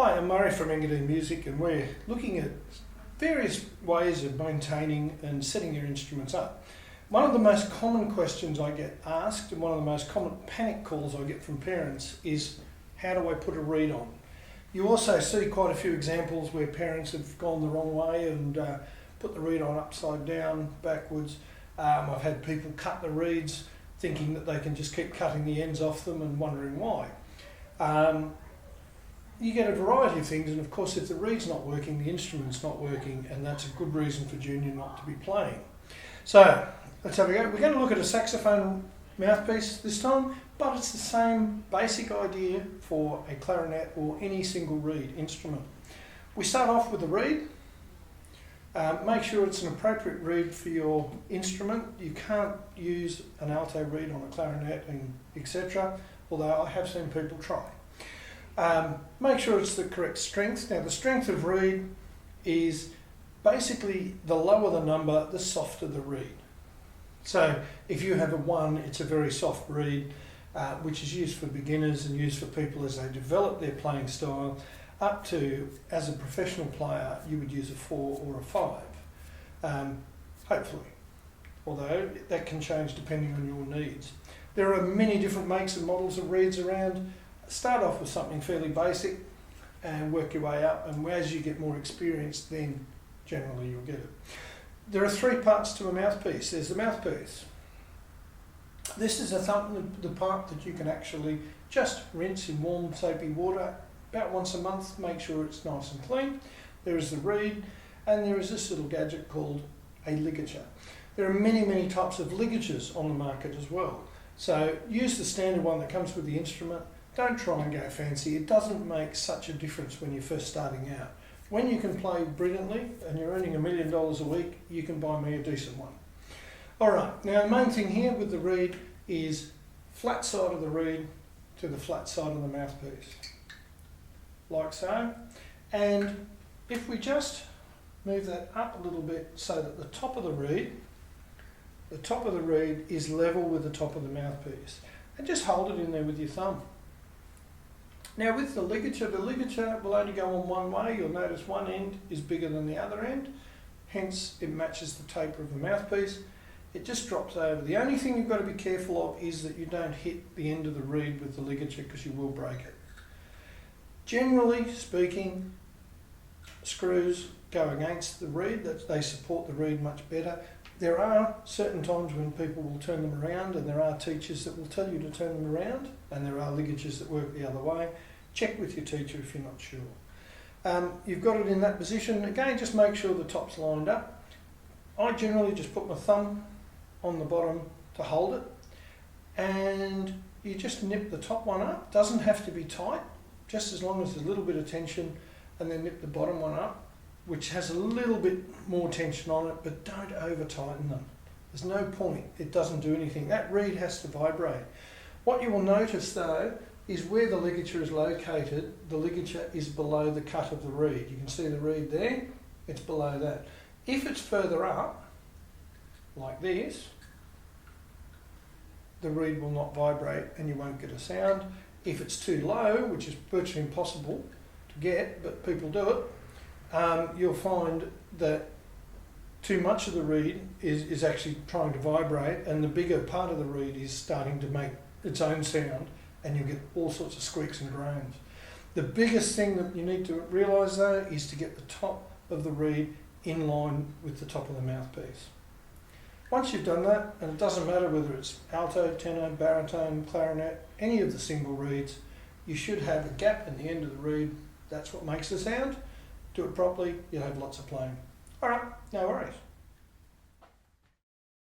Hi, I'm Murray from Engadine Music, and we're looking at various ways of maintaining and setting your instruments up. One of the most common questions I get asked, and one of the most common panic calls I get from parents, is how do I put a reed on? You also see quite a few examples where parents have gone the wrong way and put the reed on upside down, backwards. I've had people cut the reeds thinking that they can just keep cutting the ends off them and wondering why. You get a variety of things, and of course if the reed's not working, the instrument's not working, and that's a good reason for Junior not to be playing. So let's have a go. We're going to look at a saxophone mouthpiece this time, but it's the same basic idea for a clarinet or any single reed instrument. We start off with the reed. Make sure it's an appropriate reed for your instrument. You can't use an alto reed on a clarinet and etc., although I have seen people try. Make sure it's the correct strength. Now the strength of reed is basically the lower the number, the softer the reed. So if you have a 1, it's a very soft reed, which is used for beginners and used for people as they develop their playing style, up to, as a professional player, you would use a 4 or a 5, hopefully, although that can change depending on your needs. There are many different makes and models of reeds around. Start off with something fairly basic and work your way up, and as you get more experience, then generally you'll get it. There are 3 parts to a mouthpiece. There's the mouthpiece. This is the part that you can actually just rinse in warm soapy water about once a month, make sure it's nice and clean. There is the reed, and there is this little gadget called a ligature. There are many types of ligatures on the market as well. So use the standard one that comes with the instrument. Don't try and go fancy. It doesn't make such a difference when you're first starting out. When you can play brilliantly and you're earning $1 million a week, you can buy me a decent one. Alright, now the main thing here with the reed is flat side of the reed to the flat side of the mouthpiece. Like so. And if we just move that up a little bit so that the top of the reed is level with the top of the mouthpiece. And just hold it in there with your thumb. Now with the ligature will only go on one way. You'll notice one end is bigger than the other end, hence it matches the taper of the mouthpiece. It just drops over. The only thing you've got to be careful of is that you don't hit the end of the reed with the ligature, because you will break it. Generally speaking, screws go against the reed, that they support the reed much better. There are certain times when people will turn them around, and there are teachers that will tell you to turn them around, and there are ligatures that work the other way. Check with your teacher if you're not sure. You've got it in that position. Again, just make sure the top's lined up. I generally just put my thumb on the bottom to hold it, and you just nip the top one up. Doesn't have to be tight, just as long as there's a little bit of tension, and then nip the bottom one up, which has a little bit more tension on it, but don't over tighten them. There's no point, it doesn't do anything. That reed has to vibrate. What you will notice though, is where the ligature is located, the ligature is below the cut of the reed. You can see the reed there, it's below that. If it's further up, like this, the reed will not vibrate and you won't get a sound. If it's too low, which is virtually impossible to get, but people do it, you'll find that too much of the reed is actually trying to vibrate, and the bigger part of the reed is starting to make its own sound, and you get all sorts of squeaks and groans. The biggest thing that you need to realise though is to get the top of the reed in line with the top of the mouthpiece. Once you've done that, and it doesn't matter whether it's alto, tenor, baritone, clarinet, any of the single reeds, you should have a gap in the end of the reed. That's what makes the sound. Do it properly, you'll have lots of playing. Alright, no worries.